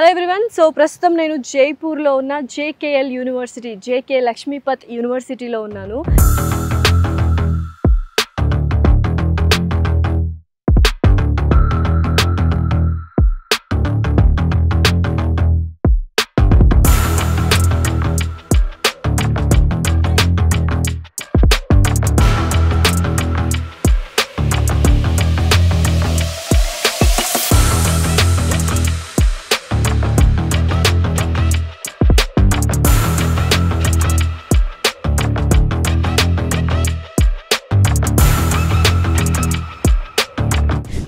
Everyone. So ప్రస్తుతం నేను జైపూర్లో ఉన్న జేకేఎల్ యూనివర్సిటీ, జేకే లక్ష్మీపత్ యూనివర్సిటీలో ఉన్నాను.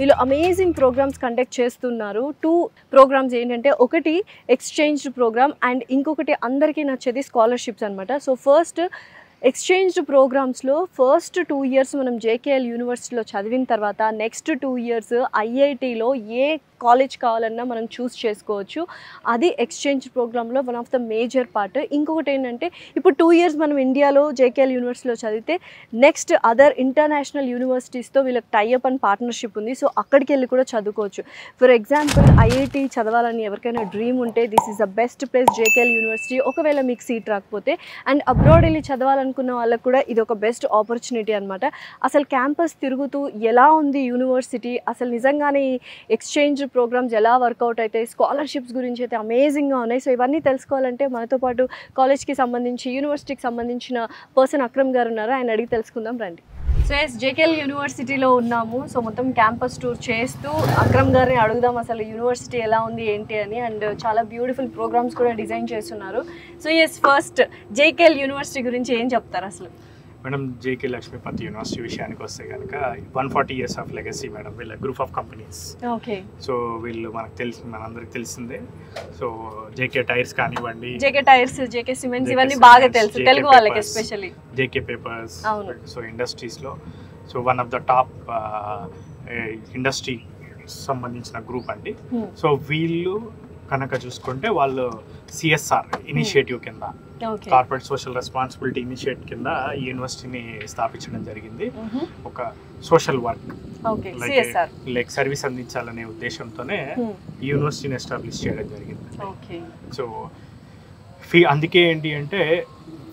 వీళ్ళు అమేజింగ్ ప్రోగ్రామ్స్ కండక్ట్ చేస్తున్నారు. 2 ప్రోగ్రామ్స్ ఏంటంటే, ఒకటి ఎక్స్చేంజ్ ప్రోగ్రామ్ అండ్ ఇంకొకటి అందరికీ నచ్చేది స్కాలర్షిప్స్ అనమాట. సో ఫస్ట్ ఎక్స్చేంజ్ ప్రోగ్రామ్స్లో ఫస్ట్ 2 ఇయర్స్ మనం జేకేఎల్ యూనివర్సిటీలో చదివిన తర్వాత నెక్స్ట్ 2 ఇయర్స్ ఐఐటీలో ఏ కాలేజ్ కావాలన్నా మనం చూస్ చేసుకోవచ్చు. అది ఎక్స్చేంజ్ ప్రోగ్రాంలో one of the major part. ఇంకొకటి ఏంటంటే, ఇప్పుడు 2 ఇయర్స్ మనం ఇండియాలో జేకేఎల్ యూనివర్సిటీలో చదివితే నెక్స్ట్ అదర్ ఇంటర్నేషనల్ యూనివర్సిటీస్తో వీళ్ళకి టైఅప్ అండ్ పార్ట్నర్షిప్ ఉంది. సో అక్కడికి వెళ్ళి కూడా చదువుకోవచ్చు. ఫర్ ఎగ్జాంపుల్ ఐఐటీ చదవాలని ఎవరికైనా డ్రీమ్ ఉంటే this is the best place JKL university. ఒకవేళ మీకు సీట్ రాకపోతే అండ్ అబ్రాడ్ వెళ్ళి చదవాలనుకున్న వాళ్ళకు కూడా ఇది ఒక బెస్ట్ ఆపర్చునిటీ అనమాట. అసలు క్యాంపస్ తిరుగుతూ ఎలా ఉంది యూనివర్సిటీ, అసలు నిజంగానే ఎక్స్చేంజ్ ప్రోగ్రామ్స్ ఎలా వర్కౌట్ అవుతాయి, స్కాలర్షిప్స్ గురించి అయితే అమేజింగ్గా ఉన్నాయి. సో ఇవన్నీ తెలుసుకోవాలంటే మనతో పాటు కాలేజ్కి సంబంధించి యూనివర్సిటీకి సంబంధించిన పర్సన్ అక్రమ్ గారు ఉన్నారు. ఆయన అడిగి తెలుసుకుందాం రండి. సో జేకేఎల్ యూనివర్సిటీలో ఉన్నాము. సో మొత్తం క్యాంపస్ టూర్ చేస్తూ అక్రమ్ గారిని అడుగుదాం అసలు యూనివర్సిటీ ఎలా ఉంది ఏంటి అని. అండ్ చాలా బ్యూటిఫుల్ ప్రోగ్రామ్స్ కూడా డిజైన్ చేస్తున్నారు. సో ఫస్ట్ జేకేఎల్ యూనివర్సిటీ గురించి ఏం చెప్తారు అసలు? మేడం, జేకే లక్ష్మీపత్ యూనివర్సిటీ విషయానికి వస్తే కనుక 140 years ఆఫ్ లెగసీ మేడం. వీళ్ళ group of companies. Okay. So వీళ్ళు మనందరికి తెలిసిందే. సో జేకే టైర్స్ కానివ్వండి, జేకే టైర్స్, జేకే సిమెంట్స్, ఇవన్నీ బాగా తెలుసు తెలుగు వాళ్ళకి ఎస్పెషల్లీ. JK papers. సో ఇండస్ట్రీస్లో so one of the top industry సంబంధించిన గ్రూప్ అండి. సో వీళ్ళు కనుక చూసుకుంటే వాళ్ళు సిఎస్ఆర్ ఇనిషియేటివ్ కింద, కార్పొరేట్ సోషల్ రెస్పాన్సిబిలిటీ ఇనిషియేటివ్ కింద ఈ యూనివర్సిటీని స్థాపించడం జరిగింది. ఒక సోషల్ వర్క్ లైక్ సర్వీస్ అందించాలనే ఉద్దేశంతోనే ఈ యూనివర్సిటీని ఎస్టాబ్లిష్ చేయడం జరిగింది. సో అందుకే ఏంటి అంటే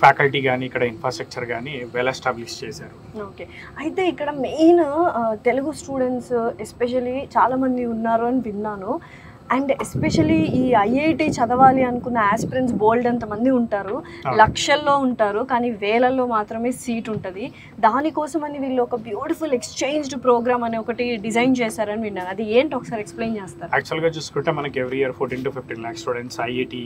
ఫ్యాకల్టీ కానీ ఇక్కడ ఇన్ఫ్రాస్ట్రక్చర్ కానీ వెల్ ఎస్టాబ్లిష్ చేశారు. ఓకే. అయితే ఇక్కడ మెయిన్ తెలుగు స్టూడెంట్స్ ఎస్పెషలీ చాలామంది ఉన్నారు అని విన్నాను. అండ్ ఎస్పెషలీ ఈ ఐఐటి చదవాలి అనుకున్న ఆస్పిరెంట్స్ బోల్డ్ అంతమంది ఉంటారు, లక్షల్లో ఉంటారు, కానీ వేలల్లో మాత్రమే సీట్ ఉంటుంది. దానికోసమని వీళ్ళు ఒక బ్యూటిఫుల్ ఎక్స్చేంజ్డ్ ప్రోగ్రామ్ అని ఒకటి డిజైన్ చేశారని విన్నాను. అది ఏంటి ఒకసారి ఎక్స్ప్లెయిన్ చేస్తారు? యాక్చువల్గా చూసుకుంటే మనకి every year 14 to 15 lakhs students IIT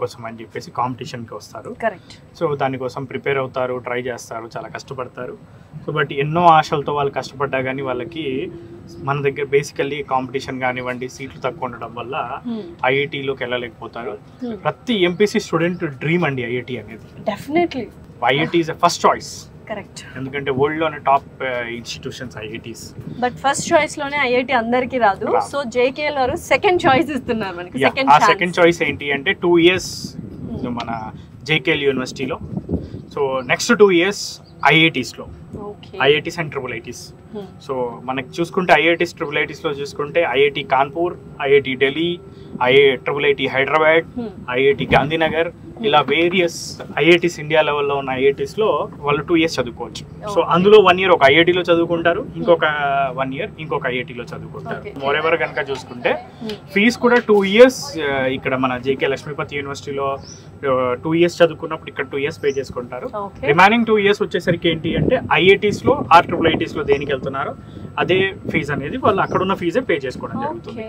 కోసం అని చెప్పేసి కాంపిటీషన్కి వస్తారు. కరెక్ట్. సో దానికోసం ప్రిపేర్ అవుతారు, ట్రై చేస్తారు, చాలా కష్టపడతారు. సో బట్ ఎన్నో ఆశలతో వాళ్ళు కష్టపడ్డా కానీ వాళ్ళకి మన దగ్గర బేసికల్లీ కాంపిటీషన్ కానివ్వండి, సీట్లు తక్కువ ఉండడం వల్ల ఐఐటీలోకి వెళ్ళలేకపోతారు. ప్రతి ఎంపీసీ స్టూడెంట్ డ్రీమ్ అండి ఐఐటి అనేది. Definitely IIT is first choice. Correct. ఎందుకంటే వరల్డ్ లోనే top institutions IITs. But first choice లోనే ఐఐటి అందరికి రాదు. సో జేకేఎల్ వారు సెకండ్ చాయిస్ ఇస్తున్నారు మనకి. సెకండ్ చాయిస్ ఏంటి అంటే 2 years మన జేకేఎల్ యూనివర్సిటీలో, సో నెక్స్ట్ 2 years ఐఐటీస్లో, IITs and triple ITs. So మనకి చూసుకుంటే ఐఐటీస్ ట్రిపుల్ ఐటీస్లో చూసుకుంటే IIT Kanpur, IIT Delhi, triple IT Hyderabad, IIT Gandhinagar, ఇలా వేరియస్ ఐఐటీస్ ఇండియా లెవెల్లో ఉన్న ఐఐటీస్లో వాళ్ళు 2 years చదువుకోవచ్చు. సో అందులో 1 year ఒక ఐఐటీలో చదువుకుంటారు, ఇంకొక 1 year ఇంకొక ఐఐటీలో చదువుకుంటారు. మోరెవర్ కనుక చూసుకుంటే ఫీజు కూడా 2 years ఇక్కడ మన జేకే లక్ష్మీపత్ యూనివర్సిటీలో 2 years చదువుకున్నప్పుడు ఇక్కడ 2 years పే చేసుకుంటారు. రిమైనింగ్ 2 years వచ్చేసరికి ఏంటి అంటే ఐఐటీస్లో ఆర్ ట్రిపుల్ ఐటీస్లో దేనికి వెళ్తున్నారో అదే ఫీజు అనేది వాళ్ళు అక్కడున్న ఫీజే పే చేసుకోవడం జరుగుతుంది.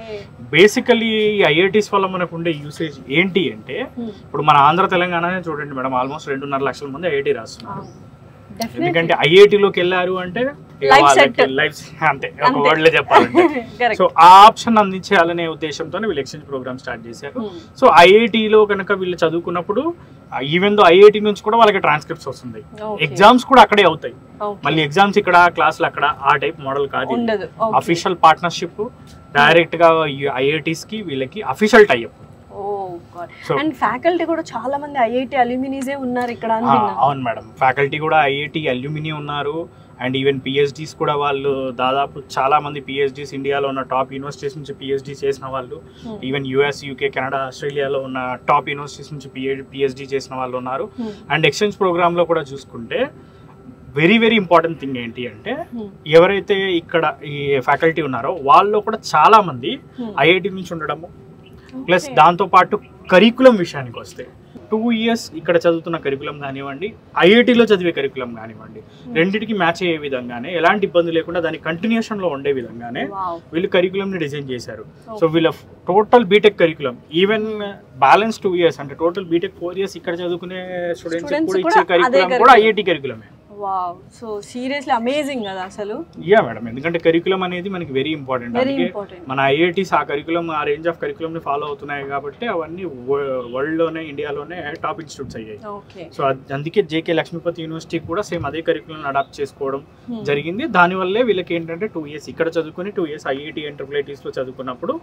బేసికలీ ఐఐటీస్ వల్ల మనకు ఉండే యూసేజ్ ఏంటి అంటే, ఇప్పుడు మన ఆంధ్ర తెలంగాణ చూడండి మేడం, ఆల్మోస్ట్ 2.5 లక్షల మంది ఐఐటీ రాస్తున్నారు. ఎందుకంటే ఐఐటీలోకి వెళ్ళారు అంటే లైఫ్ అంతే, ఒక వర్డ్ లో చెప్పాలంటే. సో ఆ ఆప్షన్ అందించాలనే ఉద్దేశంతోనే వీళ్ళు ఎక్స్చేంజ్ ప్రోగ్రామ్ స్టార్ట్ చేశారు. సో ఐఐటీలో కనుక వీళ్ళు చదువుకున్నప్పుడు ఈవెన్ దో ఐఐటీ నుంచి కూడా వాళ్ళకి ట్రాన్స్క్రిప్ట్స్ వస్తున్నాయి, ఎగ్జామ్స్ కూడా అక్కడే అవుతాయి. మళ్ళీ ఎగ్జామ్స్ ఇక్కడ, క్లాసులు అక్కడ, ఆ టైప్ మోడల్ కాదు. అఫీషియల్ పార్ట్నర్షిప్ డైరెక్ట్ గా ఐఐటీస్ కి వీళ్ళకి అఫీషియల్ టైఅప్. అండ్ ఫ్యాకల్టీ కూడా చాలా మంది ఐఐటి అల్యూమినీసే ఉన్నారు ఇక్కడ. అవును మేడం, ఫ్యాకల్టీ కూడా ఐఐటి అల్యూమినీ ఉన్నారు. అండ్ ఈవెన్ పిహెచ్డీస్ కూడా వాళ్ళు దాదాపు చాలా మంది పిహెచ్డీస్ ఇండియాలో ఉన్న టాప్ యూనివర్సిటీస్ నుంచి పిహెచ్డీ చేసిన వాళ్ళు, ఈవెన్ యూఎస్, యూకే, కెనడా, ఆస్ట్రేలియాలో ఉన్న టాప్ యూనివర్సిటీస్ నుంచి పిహెచ్డీ చేసిన వాళ్ళు ఉన్నారు. అండ్ ఎక్స్చేంజ్ ప్రోగ్రాంలో కూడా చూసుకుంటే వెరీ వెరీ ఇంపార్టెంట్ థింగ్ ఏంటి అంటే ఎవరైతే ఇక్కడ ఈ ఫ్యాకల్టీ ఉన్నారో వాళ్ళు కూడా చాలా మంది ఐఐటి నుంచి ఉండడము, ప్లస్ దాంతోపాటు కరికులం విషయానికి వస్తే 2 years ఇక్కడ చదువుతున్న కరికులం కానివ్వండి, ఐఐటీలో చదివే కరికులం కానివ్వండి, రెండింటికి మ్యాచ్ అయ్యే విధంగానే, ఎలాంటి ఇబ్బంది లేకుండా దాని కంటిన్యూషన్లో ఉండే విధంగానే వీళ్ళు కరికులంని డిజైన్ చేశారు. సో వీళ్ళ total BTech curriculum even balance 2 years అంటే టోటల్ బీటెక్ 4 years ఇక్కడ చదువుకునే స్టూడెంట్స్ కూడా ఇచ్చే కరికులం కూడా ఐఐటి కరికులమే. వావ్, సో సీరియస్లీ అమేజింగ్ కదా అసలు. యా మేడం, ఎందుకంటే కరికులం అనేది మనకి వెరీ ఇంపార్టెంట్. అందుకే మన ఐఐటీస్ ఆ కరికులం, ఆ రేంజ్ ఆఫ్ కరికులం ని ఫాలో అవుతున్నాయి కాబట్టి అవన్నీ వరల్డ్ లోనే, ఇండియాలోనే టాప్ ఇన్స్టిట్యూట్స్ అయ్యాయి. సో అందుకే జేకే లక్ష్మీపతి యూనివర్సిటీ కూడా సేమ్ అదే కరికులం అడాప్ట్ చేసుకోవడం జరిగింది. దానివల్లే వీళ్ళకి ఏంటంటే 2 years ఇక్కడ చదువుకుని 2 years ఐఐటి అండ్ ట్రిపుల్ లో చదువుకున్నప్పుడు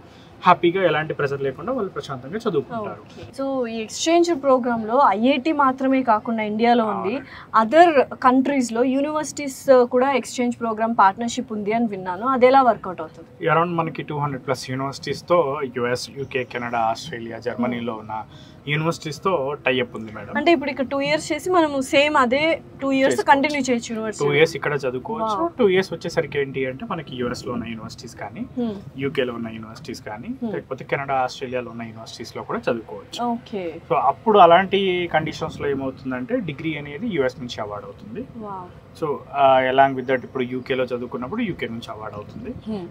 హ్యాపీగా ఎలాంటి ప్రెషర్ లేకుండా వాళ్ళు ప్రశాంతంగా చదువుకుంటారు. సో ఈ ఎక్స్చేంజ్ ప్రోగ్రామ్ లో ఐఐటి మాత్రమే కాకుండా ఇండియాలో ఉంది, అదర్ కంట్రీస్ లో యూనివర్సిటీస్ కూడా ఎక్స్చేంజ్ ప్రోగ్రామ్ పార్ట్నర్షిప్ ఉంది అని విన్నాను. అది ఎలా వర్కౌట్ అవుతుంది? అరౌండ్ మనకి 200+ యూనివర్సిటీస్ తో యుఎస్, యూకే, కెనడా, ఆస్ట్రేలియా, జర్మనీలో ఉన్న యూనివర్సిటీస్ తో టైఅప్ ఉంది మేడం. అంటే ఇప్పుడు ఇక్కడ 2 years చేసి మనము సేమ్ అదే 2 years కంటిన్యూ చేయొచ్చు యూనివర్సిటీ. 2 years ఇక్కడ చదువుకోవచ్చు. 2 years వచ్చేసరికి ఏంటి అంటే మనకి యుఎస్ లో ఉన్న యూనివర్సిటీస్ కానీ, యూకే లో ఉన్న యూనివర్సిటీస్ కానీ, లేకపోతే కెనడా, ఆస్ట్రేలియాలో ఉన్న యూనివర్సిటీస్ లో కూడా చదువుకోవచ్చు. ఓకే. సో అప్పుడు అలాంటి కండిషన్స్ లో ఏమవుతుందంటే డిగ్రీ అనేది యుఎస్ నుంచి అవార్డ్ అవుతుంది. సో అలాంగ్ విత్ దట్ ఇప్పుడు యూకేలో చదువుకున్నప్పుడు యూకే నుంచి అవార్డ్ అవుతుంది.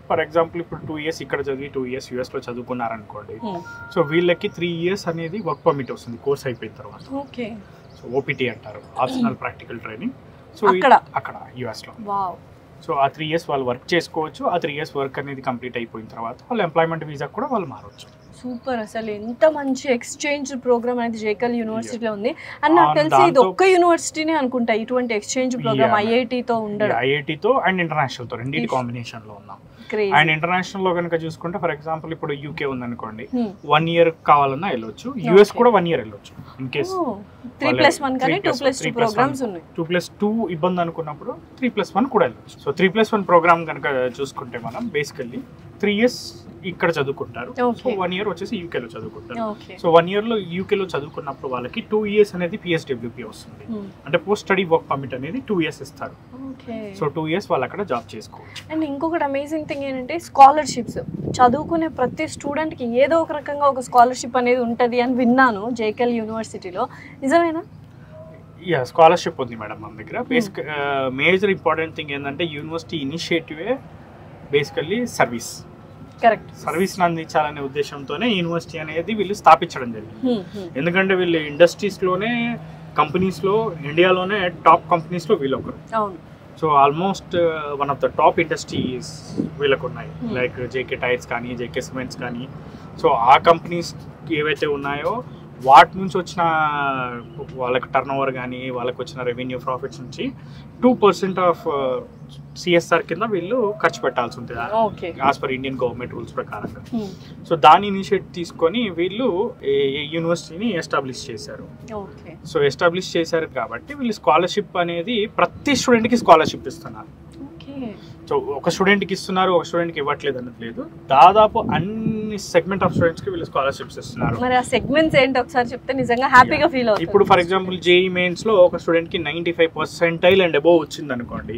ఫర్ ఎగ్జాంపుల్ ఇప్పుడు 2 years ఇక్కడ చదివి 2 years యుఎస్ లో చదువుకున్నారనుకోండి, సో వీళ్ళకి 3 years అనేది వర్క్ పర్మిట్ వస్తుంది కోర్స్ అయిపోయిన తర్వాత. సో ఓపీటీ అంటారు, ఆప్షనల్ ప్రాక్టికల్ ట్రైనింగ్. సో అక్కడ యుఎస్ లో సో ఆ 3 years వాళ్ళు వర్క్ చేసుకోవచ్చు. ఆ 3 years వర్క్ అనేది కంప్లీట్ అయిపోయిన తర్వాత వాళ్ళు ఎంప్లాయ్మెంట్ వీసా కూడా వాళ్ళు మారవచ్చు. సూపర్, అసలు ఎంత మంచి ఎక్స్చేంజ్ ప్రోగ్రామ్ అనేది జేకేఎల్ యూనివర్సిటీలో ఉంది. అండ్ నాకు తెలిసి ఇది ఒక్క యూనివర్సిటీనే అనుకుంటా ఇటువంటి ఎక్స్చేంజ్ ప్రోగ్రామ్ ఐఐటితో ఉండడం. ఐఐటితో అండ్ ఇంటర్నేషనల్ తో రెండింటి కాంబినేషన్ లో ఉన్నాం. అండ్ ఇంటర్నేషనల్ లో కనుక చూసుకుంటే ఫర్ ఎగ్జాంపుల్ ఇప్పుడు యూకే ఉందనుకోండి, 1 year కావాలన్నా వెళ్ళొచ్చు. యుఎస్ కూడా 1 year వెళ్ళొచ్చు. ఇన్ కేస్ 3+1 కానీ 2+2 ప్రోగ్రామ్స్ ఉన్నాయి. 2+2 ఇబ్బంది అనుకున్నప్పుడు 3+1 కూడా వెళ్ళొచ్చు. సో 3+1 ప్రోగ్రామ్ కనుక చూసుకుంటే మనం బేసికల్లీ 3 years ఇక్కడ చదువుకుంటారు. సో 1 year వచ్చేసి యూకేలో చదువుకుంటారు. సో 1 year లో యూకేలో చదువుకున్నప్పుడు వాళ్ళకి 2 years అనేది పిఎస్డబ్ల్యూపీ వస్తుంది. అంటే పోస్ట్ స్టడీ వర్క్ పర్మిట్ అనేది 2 years ఇస్తారు. సో 2 years వాళ్ళు అక్కడ జాబ్ చేసుకోవచ్చు. అండ్ ఇంకొకటి అమేజింగ్ థింగ్ ఏంటంటే స్కాలర్షిప్స్. చదువుకునే ప్రతి స్టూడెంట్కి ఏదో ఒక రకంగా ఒక స్కాలర్షిప్ అనేది ఉంటుంది అని విన్నాను జేకేఎల్ యూనివర్సిటీలో, నిజమేనా? యా, స్కాలర్షిప్ ఉంది మేడం మన దగ్గర. బేసిక్ మేజర్ ఇంపార్టెంట్ థింగ్ ఏంటంటే యూనివర్సిటీ ఇనిషియేటివే బేసికల్లీ సర్వీస్. కరెక్ట్. సర్వీస్ని అందించాలనే ఉద్దేశంతోనే యూనివర్సిటీ అనేది వీళ్ళు స్థాపించడం జరిగింది. ఎందుకంటే వీళ్ళు ఇండస్ట్రీస్లోనే, కంపెనీస్లో, ఇండియాలోనే టాప్ కంపెనీస్లో వీళ్ళు ఒకరు. So almost one of the top industries వీళ్ళకు ఉన్నాయి, లైక్ జేకే టైర్స్ కానీ, జేకే సిమెంట్స్ కానీ. సో ఆ కంపెనీస్ ఏవైతే ఉన్నాయో వాటి నుంచి వచ్చిన వాళ్ళకి టర్న్ ఓవర్ కానీ, వాళ్ళకి వచ్చిన రెవెన్యూ ప్రాఫిట్స్ నుంచి 2% ఆఫ్ సిఎస్ఆర్ కింద వీళ్ళు ఖర్చు పెట్టాల్సి ఉంటుంది as per Indian government rules ప్రకారంగా. సో దాని ఇనిషియేటివ్ తీసుకొని వీళ్ళు యూనివర్సిటీని ఎస్టాబ్లిష్ చేశారు. సో ఎస్టాబ్లిష్ చేశారు కాబట్టి వీళ్ళు స్కాలర్షిప్ అనేది ప్రతి స్టూడెంట్కి స్కాలర్షిప్ ఇస్తున్నారు. సో ఒక స్టూడెంట్కి ఇస్తున్నారు, ఒక స్టూడెంట్కి ఇవ్వట్లేదు అన్నది లేదు. దాదాపు అన్ని సెగ్మెంట్ ఆఫ్ స్టూడెంట్స్కి వీళ్ళు స్కాలర్షిప్స్ ఇస్తున్నారు. మరి ఆ సెగ్మెంట్స్ ఏంటి ఒకసారి చెప్తే నిజంగా హ్యాపీగా ఫీల్ అవుతుంది. ఇప్పుడు ఫర్ ఎగ్జాంపుల్ జేఈ మెయిన్స్ లో ఒక స్టూడెంట్కి 95% అండ్ అబోవ్ వచ్చింది అనుకోండి,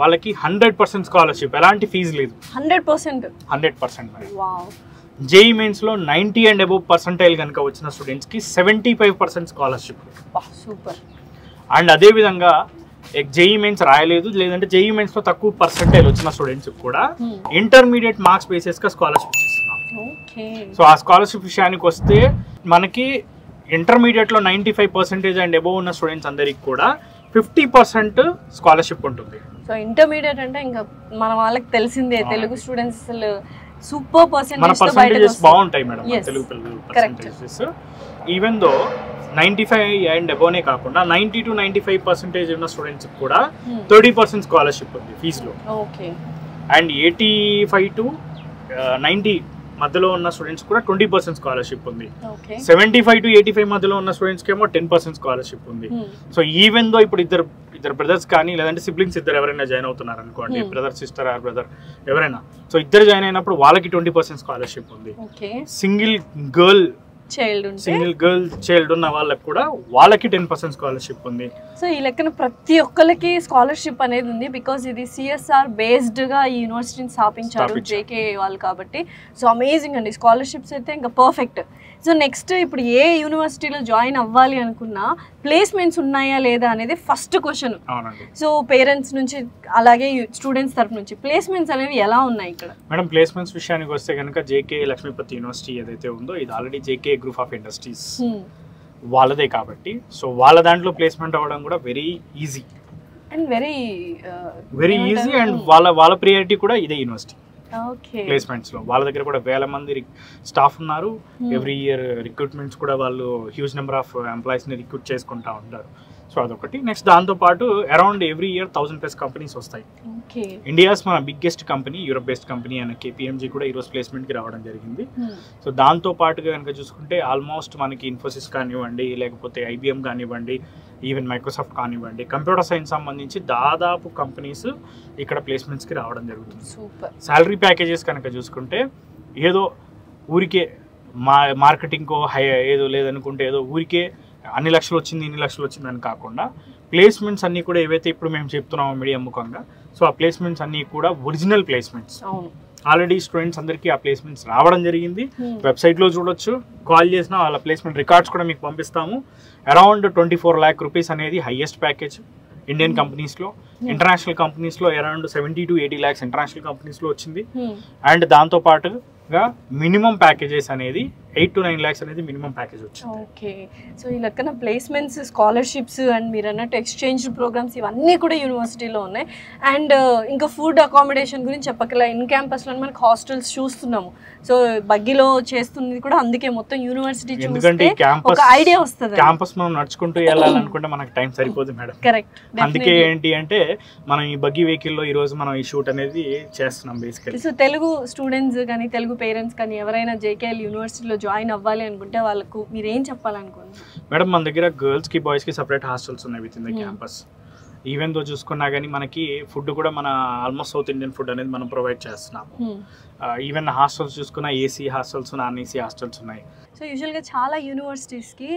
వాళ్ళకి 100% స్కాలర్షిప్, ఎలాంటి ఫీజు లేదు. 100%. జేఈ మెయిన్స్ లో 90 అండ్ అబోవ్ పర్సెంటైల్ కనుక వచ్చిన స్టూడెంట్స్కి 75% స్కాలర్షిప్. సూపర్. అండ్ అదే విధంగా జేఈ మెయిన్స్ రాయలేదు, లేదంటే జేఈ మెయిన్స్ లో తక్కువ పర్సెంటైల్ వచ్చిన స్టూడెంట్స్ కూడా ఇంటర్మీడియట్ మార్క్స్ బేసిస్ గా స్కాలర్షిప్ ఇస్తున్నాం. సో ఆ స్కాలర్షిప్ విషయానికి వస్తే మనకి ఇంటర్మీడియట్ లో 95% అండ్ అబోవ్ ఉన్న స్టూడెంట్స్ అందరికి కూడా 50% స్కాలర్షిప్ ఉంటుంది. సో ఇంటర్మీడియట్ అంటే ఇంకా మన వాళ్ళకి తెలిసిందే, తెలుగు స్టూడెంట్స్ అసలు సూపర్ పర్సెంటేజెస్ బాగుంటాయి మేడం తెలుగు పిల్లలు పర్సెంటేజెస్. ఈవెన్ దో 95 అండ్ అబోనే కాకుండా 90 to 95% ఉన్న స్టూడెంట్స్ కూడా 30% స్కాలర్షిప్ ఉంది ఫీజులో. అండ్ 85 to 90 మధ్యలో ఉన్న స్టూడెంట్స్ కూడా 20% స్కాలర్షిప్ ఉంది. 75 to 85 మధ్యలో ఉన్న స్టూడెంట్స్కి ఏమో 10% స్కాలర్షిప్ ఉంది. సో ఈవెన్ దో ఇప్పుడు ఇద్దరు ఇద్దరు బ్రదర్స్ కానీ లేదంటే సిబ్లింగ్స్ ఇద్దరు ఎవరైనా జాయిన్ అవుతున్నారు అనుకోండి, బ్రదర్ సిస్టర్ ఆర్ బ్రదర్ ఎవరైనా, సో ఇద్దరు జాయిన్ అయినప్పుడు వాళ్ళకి 20% స్కాలర్షిప్ ఉంది. సింగిల్ గర్ల్ చైల్డ్ ఉన్న వాళ్ళకి కూడా వాళ్ళకి 10% స్కాలర్షిప్ ఉంది. సో ఈ లెక్కన ప్రతి ఒక్కరికి స్కాలర్షిప్ అనేది ఉంది, బికాస్ ఇది సిఎస్ఆర్ బేస్డ్ గా ఈ యూనివర్సిటీని స్థాపించారు జేకే వాళ్ళు కాబట్టి. సో అమేజింగ్ అండి, స్కాలర్షిప్స్ అయితే ఇంకా పర్ఫెక్ట్. సో నెక్స్ట్ ఇప్పుడు ఏ యూనివర్సిటీలో జాయిన్ అవ్వాలి అనుకున్నా ప్లేస్మెంట్స్ ఉన్నాయా లేదా అనేది ఫస్ట్ క్వశ్చన్. సో పేరెంట్స్ నుంచి అలాగే స్టూడెంట్స్ తరఫు నుంచి ప్లేస్మెంట్స్ అనేవి ఎలా ఉన్నాయి ఇక్కడ? మేడం ప్లేస్మెంట్స్ విషయానికి వస్తే కనుక జేకే లక్ష్మీపతి యూనివర్సిటీ ఏదైతే ఉందో ఇది already JK group of industries వాళ్ళదే కాబట్టి, సో వాళ్ళ దాంట్లో ప్లేస్మెంట్ అవ్వడం కూడా very easy and very easy. And వాళ్ళ ప్రియారిటీ కూడా ఇదే యూనివర్సిటీ ప్లేస్మెంట్స్ లో. వాళ్ళ దగ్గర కూడా 1000 మంది స్టాఫ్ ఉన్నారు. ఎవ్రీ ఇయర్ రిక్రూట్మెంట్స్ కూడా వాళ్ళు హ్యూజ్ నెంబర్ ఆఫ్ ఎంప్లాయీస్ ని రిక్రూట్ చేసుకుంటా ఉంటారు. సో అదొకటి. నెక్స్ట్ దాంతో పాటు అరౌండ్ ఎవ్రీ ఇయర్ 1000+ కంపెనీస్ వస్తాయి. ఇండియాస్ మన biggest company Europe based company అయిన కేపీఎంజీ కూడా ఈరోజు ప్లేస్మెంట్కి రావడం జరిగింది. సో దాంతో పాటుగా కనుక చూసుకుంటే ఆల్మోస్ట్ మనకి ఇన్ఫోసిస్ కానివ్వండి, లేకపోతే ఐబిఎం కానివ్వండి, ఈవెన్ మైక్రోసాఫ్ట్ కానివ్వండి, కంప్యూటర్ సైన్స్ సంబంధించి దాదాపు కంపెనీస్ ఇక్కడ ప్లేస్మెంట్స్కి రావడం జరుగుతుంది. శాలరీ ప్యాకేజెస్ కనుక చూసుకుంటే ఏదో ఊరికే మార్కెటింగ్కో ఏదో లేదనుకుంటే ఏదో ఊరికే అన్ని లక్షలు వచ్చింది ఇన్ని లక్షలు వచ్చింది అని కాకుండా ప్లేస్మెంట్స్ అన్నీ కూడా ఏవైతే ఇప్పుడు మేము చెప్తున్నామో మీడియా ముఖంగా, సో ఆ ప్లేస్మెంట్స్ అన్నీ కూడా ఒరిజినల్ ప్లేస్మెంట్స్. ఆల్రెడీ స్టూడెంట్స్ అందరికీ ఆ ప్లేస్మెంట్స్ రావడం జరిగింది. వెబ్సైట్లో చూడొచ్చు, కాల్ చేసిన వాళ్ళ ప్లేస్మెంట్ రికార్డ్స్ కూడా మీకు పంపిస్తాము. అరౌండ్ 24 lakh rupees అనేది హైయెస్ట్ ప్యాకేజ్ ఇండియన్ కంపెనీస్లో. ఇంటర్నేషనల్ కంపెనీస్లో అరౌండ్ 70 to 80 lakhs ఇంటర్నేషనల్ కంపెనీస్లో వచ్చింది. అండ్ దాంతో పాటుగా మినిమం ప్యాకేజెస్ అనేది 8 to 9 lakhs అనేది మినిమం ప్యాకేజ్ వచ్చింది. ఓకే, సో ఈ లెక్కన ప్లేస్మెంట్స్, స్కాలర్షిప్స్ అండ్ మీరు అన్నట్టు ఎక్స్చేంజ్ ప్రోగ్రామ్స్ ఇవన్నీ కూడా యూనివర్సిటీలో ఉన్నాయి. అండ్ ఇంకా ఫుడ్ అకామిడేషన్ గురించి చెప్పకలా, ఇన్ క్యాంపస్లో మనకి హాస్టల్స్ చూస్తున్నాము. సో బగ్గిలో చేస్తుంది కూడా అందుకే మొత్తం యూనివర్సిటీ ఎందుకంటే ఒక ఐడియా వస్తుంది. క్యాంపస్ మనం నడుచుకుంటూ వెళ్ళాలనుకుంటే మనకు టైం సరిపోదు మేడం. కరెక్ట్. అందుకే ఏంటి అంటే మనం ఈ బగ్గి వెహికల్లో ఈ రోజు మనం ఈ షూట్ అనేది చేస్తున్నాం బేసికల్లీ. సో తెలుగు స్టూడెంట్స్ కానీ తెలుగు పేరెంట్స్ కానీ ఎవరైనా జేకేఎల్ యూనివర్సిటీలో జాయిన్ అవ్వాలి అనుకుంటే వాళ్ళకు మీరు ఏం చెప్పాలనుకోండి? మేడం మన దగ్గర గర్ల్స్ కి బాయ్స్ కి సెపరేట్ హాస్టల్స్ ఉన్నాయి with in the campus. Even though చూసుకున్నా కానీ మనకి ఫుడ్ కూడా మన ఆల్మోస్ట్ సౌత్ ఇండియన్ ఫుడ్ అనేది మనం ప్రొవైడ్ చేస్తున్నాము. ఈవెన్ హాస్టల్స్ చూసుకున్నా AC hostels, non AC hostels ఉన్నాయి. సో యూజువల్గా చాలా యూనివర్సిటీస్కి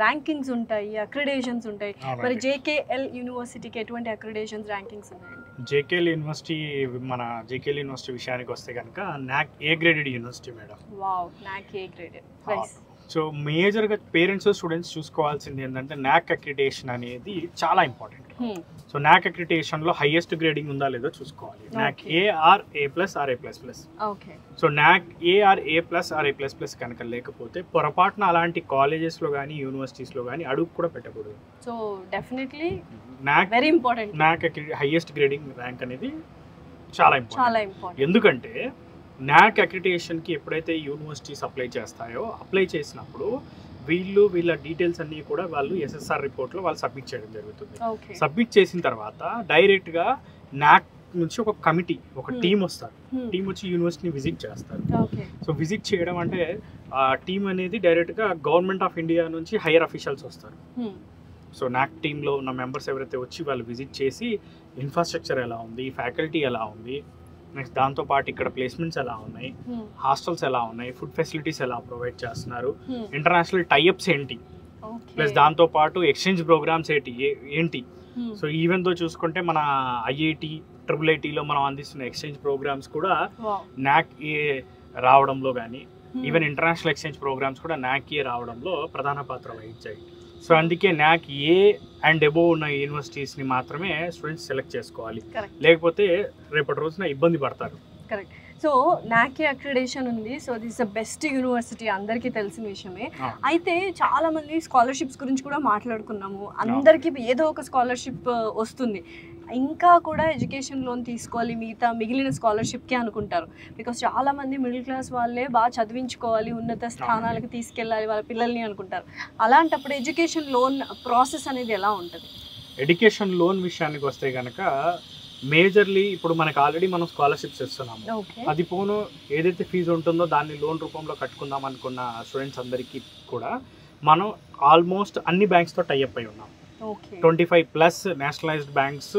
ర్యాంకింగ్స్ ఉంటాయి, అక్రిడేషన్స్ ఉంటాయి. మరి జేకేఎల్ యూనివర్సిటీకి ఎటువంటి అక్రిడేషన్స్, ర్యాంకింగ్స్ ఉన్నాయండి? జేకేఎల్ యూనివర్సిటీ విషయానికి వస్తే కనుక నాక్ ఏ గ్రేడెడ్ యూనివర్సిటీ మేడం. వావ్, నాక్ ఏ గ్రేడెడ్. సో మేజర్గా పేరెంట్స్ స్టూడెంట్స్ చూసుకోవాల్సింది ఏంటంటే నాక్ అక్రిడేషన్ అనేది చాలా ఇంపార్టెంట్. సో నాక్ అక్రిడేషన్లో హైయెస్ట్ గ్రేడింగ్ ఉందా లేదో చూసుకోవాలి. NAAC are A+, or A++. So NAAC are A+, or A++ కనుక లేకపోతే పొరపాటున అలాంటి కాలేజెస్లో కానీ యూనివర్సిటీస్లో కానీ అడుగు కూడా పెట్టకూడదు. సో డెఫినెట్లీ నాక్ వెరీ ఇంపార్టెంట్. నాక్ హైయెస్ట్ గ్రేడింగ్ ర్యాంక్ అనేది చాలా ఇంపార్టెంట్. ఎందుకంటే నాక్ అక్రిడేషన్కి ఎప్పుడైతే యూనివర్సిటీస్ అప్లై చేసినప్పుడు వీళ్ళ డీటెయిల్స్ అన్నీ కూడా వాళ్ళు ఎస్ఎస్ఆర్ రిపోర్ట్లో వాళ్ళు సబ్మిట్ చేయడం జరుగుతుంది. సబ్మిట్ చేసిన తర్వాత డైరెక్ట్గా నాక్ నుంచి ఒక కమిటీ, ఒక టీం వస్తారు. టీం వచ్చి యూనివర్సిటీని విజిట్ చేస్తారు. సో విజిట్ చేయడం అంటే ఆ టీం అనేది డైరెక్ట్గా గవర్నమెంట్ ఆఫ్ ఇండియా నుంచి హైయర్ అఫీషియల్స్ వస్తారు. సో నాక్ టీంలో ఉన్న మెంబర్స్ ఎవరైతే వచ్చి వాళ్ళు విజిట్ చేసి ఇన్ఫ్రాస్ట్రక్చర్ ఎలా ఉంది, ఫ్యాకల్టీ ఎలా ఉంది, నెక్స్ట్ దాంతోపాటు ఇక్కడ ప్లేస్మెంట్స్ ఎలా ఉన్నాయి, హాస్టల్స్ ఎలా ఉన్నాయి, ఫుడ్ ఫెసిలిటీస్ ఎలా ప్రొవైడ్ చేస్తున్నారు, ఇంటర్నేషనల్ టైఅప్స్ ఏంటి, ప్లస్ దాంతోపాటు ఎక్స్చేంజ్ ప్రోగ్రామ్స్ ఏంటి. సో ఈవెన్ తో చూసుకుంటే మన ఐఐటి, IIITలో మనం అందిస్తున్న ఎక్స్చేంజ్ ప్రోగ్రామ్స్ కూడా నాక్ ఏ రావడంలో కానీ, ఈవెన్ ఇంటర్నేషనల్ ఎక్స్చేంజ్ ప్రోగ్రామ్స్ కూడా నాక్ ఏ రావడంలో ప్రధాన పాత్ర వహించాయి. సో అందుకే నాక్ ఏ అండ్ అబోవ్ ఉన్న యూనివర్సిటీస్ని మాత్రమే స్టూడెంట్స్ సెలెక్ట్ చేసుకోవాలి, లేకపోతే రేపటి రోజున ఇబ్బంది పడతారు. కరెక్ట్. సో నాకే అక్రిడేషన్ ఉంది. So this the best university, అందరికీ తెలిసిన విషయమే. అయితే చాలా మంది స్కాలర్షిప్స్ గురించి కూడా మాట్లాడుకున్నాము. అందరికీ ఏదో ఒక స్కాలర్షిప్ వస్తుంది. ఇంకా కూడా ఎడ్యుకేషన్ లోన్ తీసుకోవాలి మిగిలిన స్కాలర్షిప్కి అనుకుంటారు. బికాస్ చాలామంది మిడిల్ క్లాస్ వాళ్ళే బాగా చదివించుకోవాలి, ఉన్నత స్థానాలకు తీసుకెళ్ళాలి వాళ్ళ పిల్లల్ని అనుకుంటారు. అలాంటప్పుడు ఎడ్యుకేషన్ లోన్ ప్రాసెస్ అనేది ఎలా ఉంటుంది? ఎడ్యుకేషన్ లోన్ విషయానికి వస్తే కనుక మేజర్లీ ఇప్పుడు మనకు ఆల్రెడీ మనం స్కాలర్షిప్స్ ఇస్తున్నాము. అది పోను ఏదైతే ఫీజు ఉంటుందో దాన్ని లోన్ రూపంలో కట్టుకుందాం అనుకున్న స్టూడెంట్స్ అందరికీ కూడా మనం ఆల్మోస్ట్ అన్ని బ్యాంక్స్తో టైఅప్ అయి ఉన్నాం. ఓకే 25+ నేషనలైజ్డ్ బ్యాంక్స్,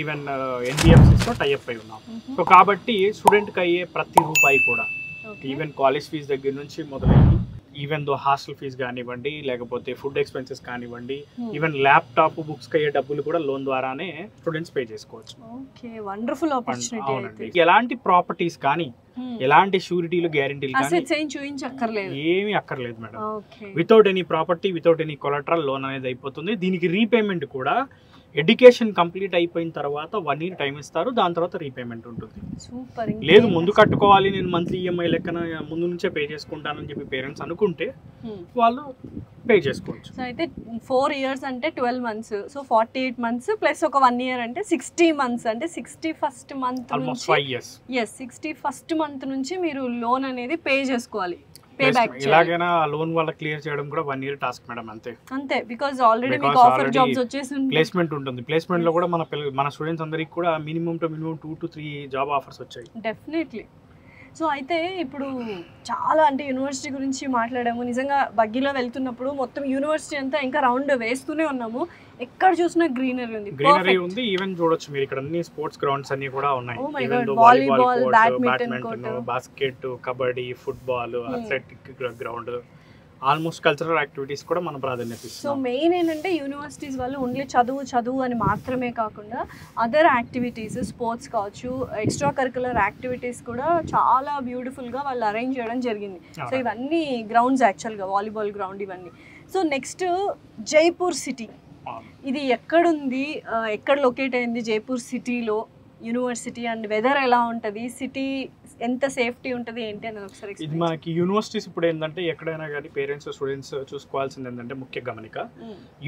ఈవెన్ ఎన్బిఎఫ్సిస్తో టైఅప్ అయి ఉన్నాం. సో కాబట్టి స్టూడెంట్కి అయ్యే ప్రతి రూపాయి కూడా, ఈవెన్ కాలేజ్ ఫీజు దగ్గర నుంచి మొదలైంది, ఈవెన్ దో హాస్టల్ ఫీజు కానివ్వండి, లేకపోతే ఫుడ్ ఎక్స్పెన్సెస్ కానివ్వండి, ఈవెన్ ల్యాప్టాప్ బుక్స్కి అయ్యే డబ్బులు కూడా లోన్ ద్వారానే స్టూడెంట్స్ పే చేసుకోవచ్చు. Okay, wonderful opportunity. అవునండి. ఎలాంటి ప్రాపర్టీస్ కానీ, ఎలాంటి షూరిటీలు, గ్యారెంటీలు కానీ ఏమీ అక్కర్లేదు madam. Without any property, without any collateral loan అనేది అయిపోతుంది. దీనికి రీపేమెంట్ కూడా ఎడ్యుకేషన్ కంప్లీట్ అయిపోయిన తర్వాత 1 year టైం ఇస్తారు, దాని తర్వాత రీపేమెంట్ ఉంటుంది. లేదు ముందు కట్టుకోవాలి, నేను మంత్లీ ఈఎంఐ లెక్కన ముందు నుంచే పే చేసుకుంటానని చెప్పి పేరెంట్స్ అనుకుంటే వాళ్ళు పే చేసుకోవచ్చు. సో అయితే 4 years అంటే 12 months, సో 48 months ప్లస్ ఒక 1 year అంటే 60 months, అంటే 61st month almost 5 years. 61st month నుంచి మీరు లోన్ అనేది పే చేసుకోవాలి. ఇలాగైనా లోన్ వాళ్ళ క్లియర్ చేయడం కూడా 1 year టాస్క్ మేడం. అంతే బికాజ్ ఆల్రెడీ మీకు ఆఫర్ జాబ్స్ వచ్చేసి ప్లేస్మెంట్ ఉంటుంది. ప్లేస్మెంట్ లో కూడా మన స్టూడెంట్స్ అందరికి కూడా మినిమం 2 to 3 జాబ్ ఆఫర్స్ వచ్చాయి. డెఫినెట్లీ. సో అయితే ఇప్పుడు చాలా అంటే యూనివర్సిటీ గురించి మాట్లాడాము. నిజంగా బగ్గీలో వెళ్తున్నప్పుడు మొత్తం యూనివర్సిటీ అంతా ఇంకా రౌండ్ వేస్తూనే ఉన్నాము, ఎక్కడ చూసినా గ్రీనరీ ఉంది. ఈవెన్ చూడొచ్చు మీరు ఇక్కడ అన్ని స్పోర్ట్స్ గ్రౌండ్స్ అన్ని కూడా ఉన్నాయి. Volleyball, badminton, basket, kabaddi, football, athletic ground, almost cultural activities కూడా మనం ప్రాధాన్యత ఇస్తాం. సో మెయిన్ ఏంటంటే యూనివర్సిటీస్ వాళ్ళు ఓన్లీ చదువు అని మాత్రమే కాకుండా అదర్ యాక్టివిటీస్, స్పోర్ట్స్ కావచ్చు, ఎక్స్ట్రా కరికులర్ యాక్టివిటీస్ కూడా చాలా బ్యూటిఫుల్గా వాళ్ళు అరేంజ్ చేయడం జరిగింది. సో ఇవన్నీ గ్రౌండ్స్ యాక్చువల్గా వాలీబాల్ గ్రౌండ్ ఇవన్నీ. సో నెక్స్ట్ జైపూర్ సిటీ, ఇది ఎక్కడుంది, ఎక్కడ లొకేట్ అయింది జైపూర్ సిటీలో యూనివర్సిటీ, అండ్ వెదర్ ఎలా ఉంటుంది, సిటీ ఎంత సేఫ్టీ ఉంటుంది ఏంటి అనేది ఒకసారి. ఇది మనకి యూనివర్సిటీస్ ఇప్పుడు ఏంటంటే ఎక్కడైనా కానీ పేరెంట్స్ స్టూడెంట్స్ చూసుకోవాల్సింది ఏంటంటే ముఖ్య గమనిక,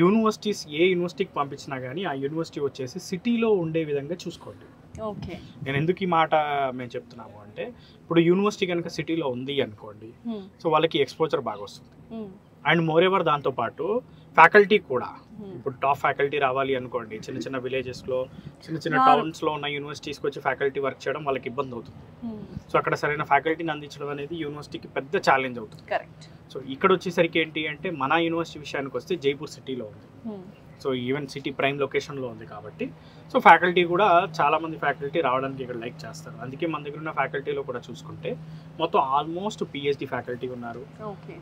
యూనివర్సిటీస్ ఏ యూనివర్సిటీకి పంపించినా కానీ ఆ యూనివర్సిటీ వచ్చేసి సిటీలో ఉండే విధంగా చూసుకోండి. ఓకే, నేను ఎందుకు ఈ మాట మేము చెప్తున్నాము అంటే, ఇప్పుడు యూనివర్సిటీ కనుక సిటీలో ఉంది అనుకోండి, సో వాళ్ళకి ఎక్స్పోజర్ బాగా వస్తుంది. అండ్ మోరెవర్ దాంతోపాటు ఫ్యాకల్టీ కూడా, ఇప్పుడు టాప్ ఫ్యాకల్టీ రావాలి అనుకోండి, చిన్న విలేజెస్లో, చిన్న టౌన్స్లో ఉన్న యూనివర్సిటీస్కి వచ్చి ఫ్యాకల్టీ వర్క్ చేయడం వాళ్ళకి ఇబ్బంది అవుతుంది. సో అక్కడ సరైన ఫ్యాకల్టీని అందించడం అనేది యూనివర్సిటీకి పెద్ద ఛాలెంజ్ అవుతుంది. సో ఇక్కడ వచ్చేసరికి ఏంటి అంటే, మన యూనివర్సిటీ విషయానికి వస్తే జైపూర్ సిటీలో ఉంది. సో ఈవెన్ సిటీ ప్రైమ్ లొకేషన్లో ఉంది కాబట్టి సో ఫ్యాకల్టీ కూడా చాలామంది ఫ్యాకల్టీ రావడానికి ఇక్కడ లైక్ చేస్తారు. అందుకే మన దగ్గర ఉన్న ఫ్యాకల్టీలో కూడా చూసుకుంటే మొత్తం ఆల్మోస్ట్ పిహెచ్డి ఫ్యాకల్టీ ఉన్నారు.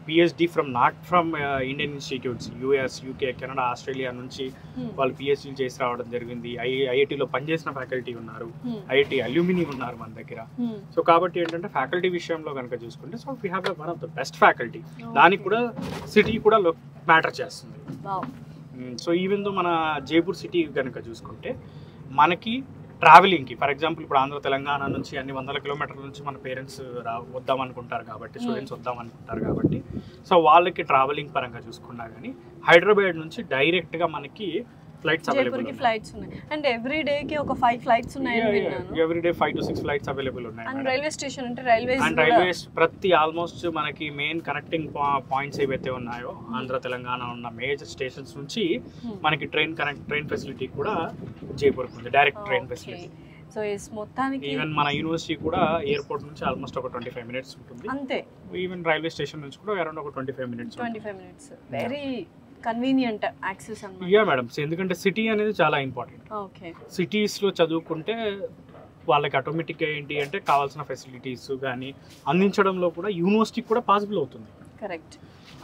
PhD not from Indian institutes, US, UK, Canada, Australia నుంచి వాళ్ళు పిహెచ్డీలు చేసి రావడం జరిగింది. ఐఐటీలో పనిచేసిన ఫ్యాకల్టీ ఉన్నారు, ఐఐటీ అల్యూమిని ఉన్నారు మన దగ్గర. సో కాబట్టి ఏంటంటే ఫ్యాకల్టీ విషయంలో కనుక చూసుకుంటే so we have one of the best faculty. దానికి కూడా సిటీ కూడా మ్యాటర్ చేస్తుంది. సో ఈవెన్ దో మన జైపూర్ సిటీ కనుక చూసుకుంటే మనకి ట్రావెలింగ్కి, ఫర్ ఎగ్జాంపుల్ ఇప్పుడు ఆంధ్ర తెలంగాణ నుంచి అన్ని 100 kilometers నుంచి మన పేరెంట్స్ వద్దామనుకుంటారు కాబట్టి, స్టూడెంట్స్ వద్దామనుకుంటారు కాబట్టి, సో వాళ్ళకి ట్రావెలింగ్ పరంగా చూసుకున్నా కానీ హైదరాబాద్ నుంచి డైరెక్ట్గా మనకి ఫ్లైట్స్ అవైలబుల్ ఉన్నాయి. అండ్ ఎవ్రీ డే కి ఒక 5 flights ఉన్నాయని విన్నాను. Every day 5 to 6 flights available ఉన్నాయి. అండ్ రైల్వే స్టేషన్ అంటే రైల్వేస్ ప్రతి ఆల్మోస్ట్ మనకి మెయిన్ కనెక్టింగ్ పాయింట్స్ ఏవైతే ఉన్నాయో ఆంధ్ర తెలంగాణ ఉన్న మేజర్ స్టేషన్స్ నుంచి మనకి ట్రైన్ ఫెసిలిటీ కూడా జైపూర్ ఉంది, డైరెక్ట్ ట్రైన్ ఫెసిలిటీ. సో మొత్తానికి ఈవెన్ మన యూనివర్సిటీ కూడా ఎయిర్పోర్ట్ నుంచి ఆల్మోస్ట్ ఒక 25 minutes ఉంటుంది అంతే. ఈవెన్ రైల్వే స్టేషన్ నుంచి కూడా అరౌండ్ ఒక 25 minutes. వెరీ కన్వీనియంట్ యాక్సెస్ అన్నమాట. యా మేడం, ఎందుకంటే సిటీ అనేది చాలా ఇంపార్టెంట్. ఓకే, సిటీస్లో చదువుకుంటే వాళ్ళకి ఆటోమేటిక్గా ఏంటి అంటే కావాల్సిన ఫెసిలిటీస్ కానీ అందించడంలో కూడా యూనివర్సిటీకి కూడా పాసిబుల్ అవుతుంది. కరెక్ట్.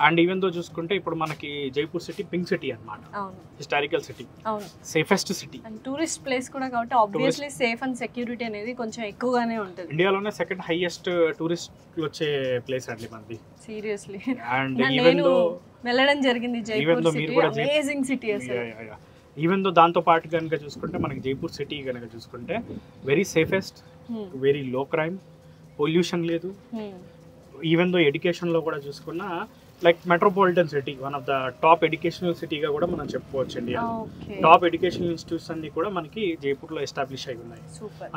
అండ్ ఈవెన్ దో చూసుకుంటే ఇప్పుడు మనకి జైపూర్ సిటీ పింక్ సిటీ అన్నమాట, historical city, safest city, tourist place కూడా కాబట్టి ఆబ్వియస్లీ సేఫ్ అండ్ సెక్యూరిటీ అనేది కొంచెం ఎక్కువగానే ఉంటుంది. ఇండియాలోనే సెకండ్ హైయెస్ట్ టూరిస్ట్ వచ్చే ప్లేస్ అండి మనది, సీరియస్లీ. అండ్ ఈవెన్ దో వెళ్ళడం జరిగింది జైపూర్ సిటీ, అమేజింగ్ సిటీ అసలు. ఈవెన్ దో దాంతో పాటు కనుక చూసుకుంటే మనకి జైపూర్ సిటీ కనుక చూసుకుంటే very safest, very low crime, pollution లేదు. ఈవెన్ దో ఎడ్యుకేషన్లో కూడా చూసుకున్నా like metropolitan city, one of the top educational సిటీగా కూడా మనం చెప్పుకోవచ్చు. ఇండియా టాప్ ఎడ్యుకేషనల్ ఇన్స్టిట్యూట్స్ అన్ని కూడా మనకి జైపూర్లో ఎస్టాబ్లిష్ అయి ఉన్నాయి.